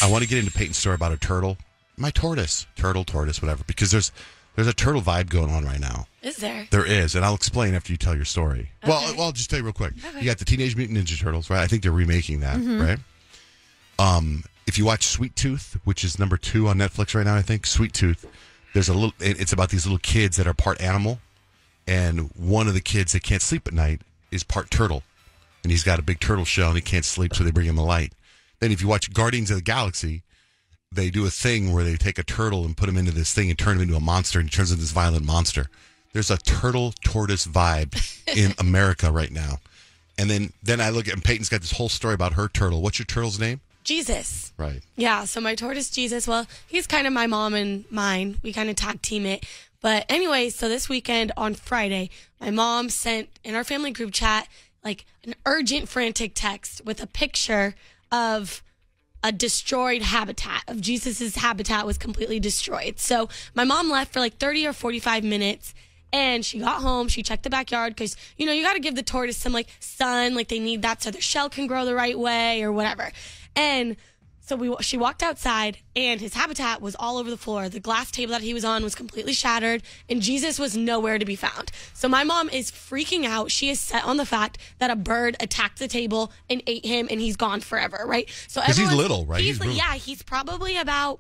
I want to get into Payton's story about a turtle. My tortoise, whatever, because there's a turtle vibe going on right now. Is there? There is, and I'll explain after you tell your story. Okay. Well, I'll just tell you real quick. Okay. You got the Teenage Mutant Ninja Turtles, right? I think they're remaking that, right? If you watch Sweet Tooth, which is number 2 on Netflix right now, I think Sweet Tooth. It's about these little kids that are part animal, and one of the kids that can't sleep at night is part turtle, and he's got a big turtle shell and he can't sleep, so they bring him a light. Then if you watch Guardians of the Galaxy, they do a thing where they take a turtle and put him into this thing and turn him into a monster, and he turns into this violent monster. There's a turtle-tortoise vibe in America right now. And then I look at, and Peyton's got this whole story about her turtle. What's your turtle's name? Jesus. Right. Yeah, so my tortoise, Jesus, well, he's kind of my mom and mine. We kind of tag team it. But anyway, so this weekend on Friday, my mom sent in our family group chat like an urgent, frantic text with a picture of a destroyed habitat, of Jesus's habitat was completely destroyed. So my mom left for like 30 or 45 minutes. And she got home, she checked the backyard because, you got to give the tortoise some, like, sun. Like, they need that so their shell can grow the right way or whatever. And so she walked outside, and his habitat was all over the floor. The glass table that he was on was completely shattered, and Jesus was nowhere to be found. So my mom is freaking out. She is set on the fact that a bird attacked the table and ate him, and he's gone forever, right? So because he's little, right? He's probably about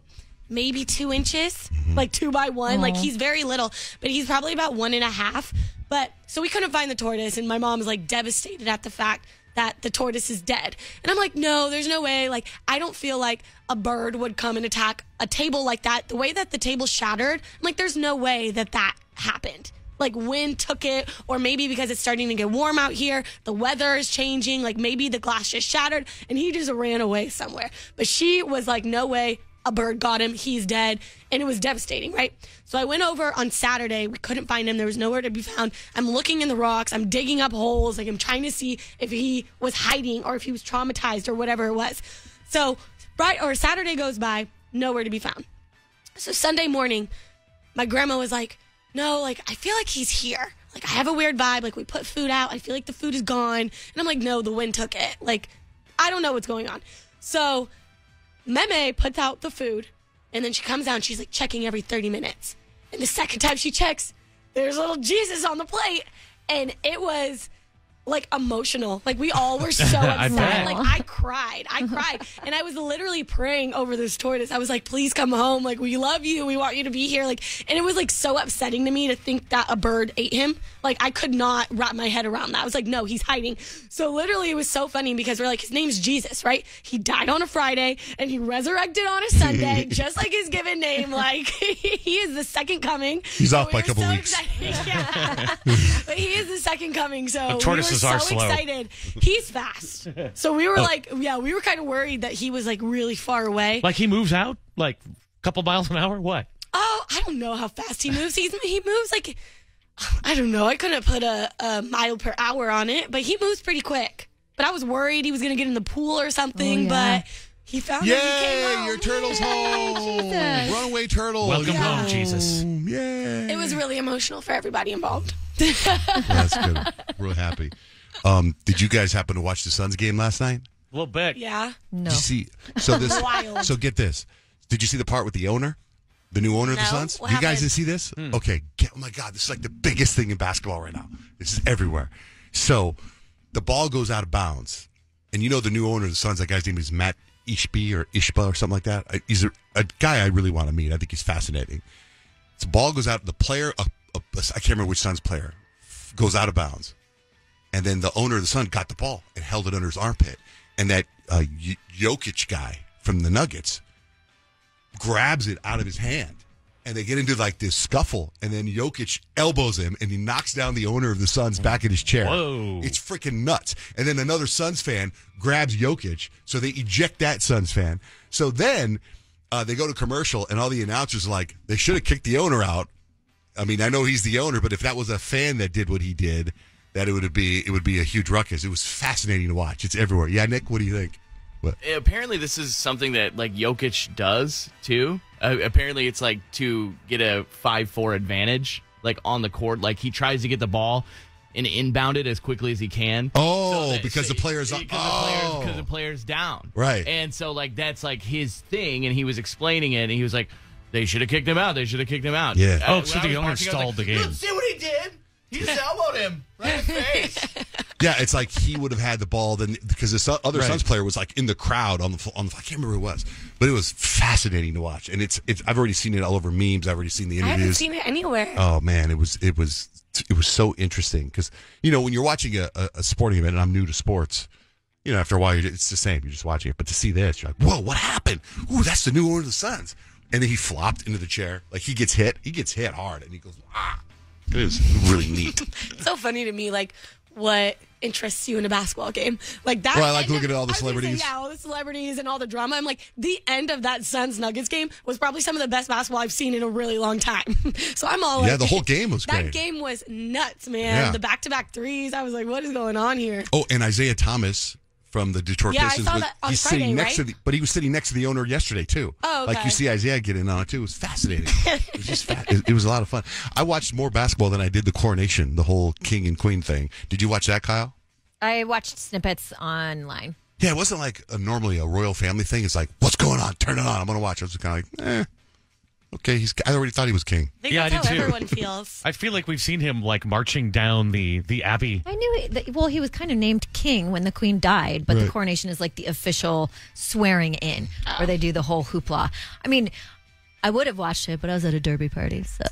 maybe 2 inches, like 2 by 1. Like, he's very little, but he's probably about 1.5. But so we couldn't find the tortoise, and my mom's like devastated at the fact that the tortoise is dead. And I'm like, no, there's no way. Like, I don't feel like a bird would come and attack a table like that. The way that the table shattered, I'm like, there's no way that happened. Like, wind took it, or maybe because it's starting to get warm out here, the weather is changing. Like, maybe the glass just shattered, and he just ran away somewhere. But she was like, no way. A bird got him. He's dead. And it was devastating, right? So I went over on Saturday. We couldn't find him. There was nowhere to be found. I'm looking in the rocks. I'm digging up holes. Like, I'm trying to see if he was hiding or if he was traumatized or whatever it was. So Saturday goes by, nowhere to be found. So Sunday morning, my grandma was like, no, like, I feel like he's here. Like, I have a weird vibe. Like, we put food out. I feel like the food is gone. And I'm like, no, the wind took it. Like, I don't know what's going on. So Meme puts out the food, and then she comes down. She's like checking every 30 minutes. And the second time she checks, there's little Jesus on the plate. And it was like emotional. Like, we all were so upset. Like, I cried. And I was literally praying over this tortoise. I was like, please come home. Like, we love you. We want you to be here. Like, and it was like so upsetting to me to think that a bird ate him. Like, I could not wrap my head around that. I was like, no, he's hiding. So literally it was so funny because we're like, his name's Jesus, right? He died on a Friday and he resurrected on a Sunday, just like his given name. Like, he is the second coming. He's off by a couple weeks. Yeah. But he is the second coming. So tortoises are slow. Excited. He's fast. So we were we were kind of worried that he was like really far away. Like, he moves out like a couple miles an hour? What? Oh, I don't know how fast he moves. He moves like, I don't know. I couldn't put a mile per hour on it, but he moves pretty quick. But I was worried he was going to get in the pool or something, but he found it. He came home. Your turtle's home. Runaway turtle. Welcome home, Jesus. Yay. It was really emotional for everybody involved. That's good. Real happy. Did you guys happen to watch the Suns game last night? A little bit. Yeah. No. Did you see? So this. Wild. So get this. Did you see the part with the owner? The new owner of the Suns? What You guys happened? didn't see this? Okay. Oh, my God. This is like the biggest thing in basketball right now. This is everywhere. So the ball goes out of bounds. And you know the new owner of the Suns, that guy's name is Matt Ishba or something like that. He's a guy I really want to meet. I think he's fascinating. The ball goes out. The player, I can't remember which Suns player, goes out of bounds. And then the owner of the Sun got the ball and held it under his armpit. And that Jokic guy from the Nuggets grabs it out of his hand. And they get into like this scuffle. And then Jokic elbows him and he knocks down the owner of the Suns back in his chair. Whoa. It's freaking nuts. And then another Suns fan grabs Jokic. So they eject that Suns fan. So then they go to commercial and all the announcers are like, they should have kicked the owner out. I mean, I know he's the owner, but if that was a fan that did what he did, that it would be a huge ruckus. It was fascinating to watch. It's everywhere. Yeah, Nick, what do you think? What? Apparently, this is something that like Jokic does too. Apparently, it's like to get a 5-4 advantage, like on the court. Like he tries to get the ball, and inbound it as quickly as he can. Oh, because the player's up. Because the player's down. Right. And so, like, that's, like, his thing, and he was explaining it, and he was like, they should have kicked him out. They should have kicked him out. Yeah. Oh, so the owner stalled the game. Let's see what he did. He just elbowed him right in the face. Yeah, it's like he would have had the ball then because this other Right. Suns player was like in the crowd on the I can't remember who it was, but it was fascinating to watch. And it's I've already seen it all over memes. I've already seen the I haven't interviews. seen it anywhere. Oh man, it was so interesting because when you're watching a sporting event, and I'm new to sports, after a while it's the same. You're just watching it, but to see this, you're like, whoa, what happened? Ooh, that's the new owner of the Suns. And then he flopped into the chair, like he gets hit hard, and he goes, ah. It is really neat. It's so funny to me, like, what interests you in a basketball game. Like that. Well, I like looking at all the celebrities. Yeah, all the celebrities and all the drama. I'm like, the end of that Suns Nuggets game was probably some of the best basketball I've seen in a really long time. So I'm all Yeah, the whole game was great. That game was nuts, man. Yeah. The back-to-back threes. I was like, what is going on here? Oh, and Isaiah Thomas from the Detroit Yeah, I Pistons. saw that on he's Friday, sitting next right? but he was sitting next to the owner yesterday too. Oh, okay. Like you see Isaiah get in on it too. It was fascinating. It was just it was a lot of fun. I watched more basketball than I did the coronation, the whole king and queen thing. Did you watch that, Kyle? I watched snippets online. Yeah, it wasn't like normally a royal family thing. It's like, what's going on? Turn it on. I'm going to watch. I was kind of like, okay. I already thought he was king. I think Yeah, I that's did how too. everyone feels. I feel like we've seen him like marching down the Abbey. I knew he was kind of named king when the queen died, but the Right. coronation is like the official swearing in where they do the whole hoopla. I mean, I would have watched it, but I was at a derby party, so.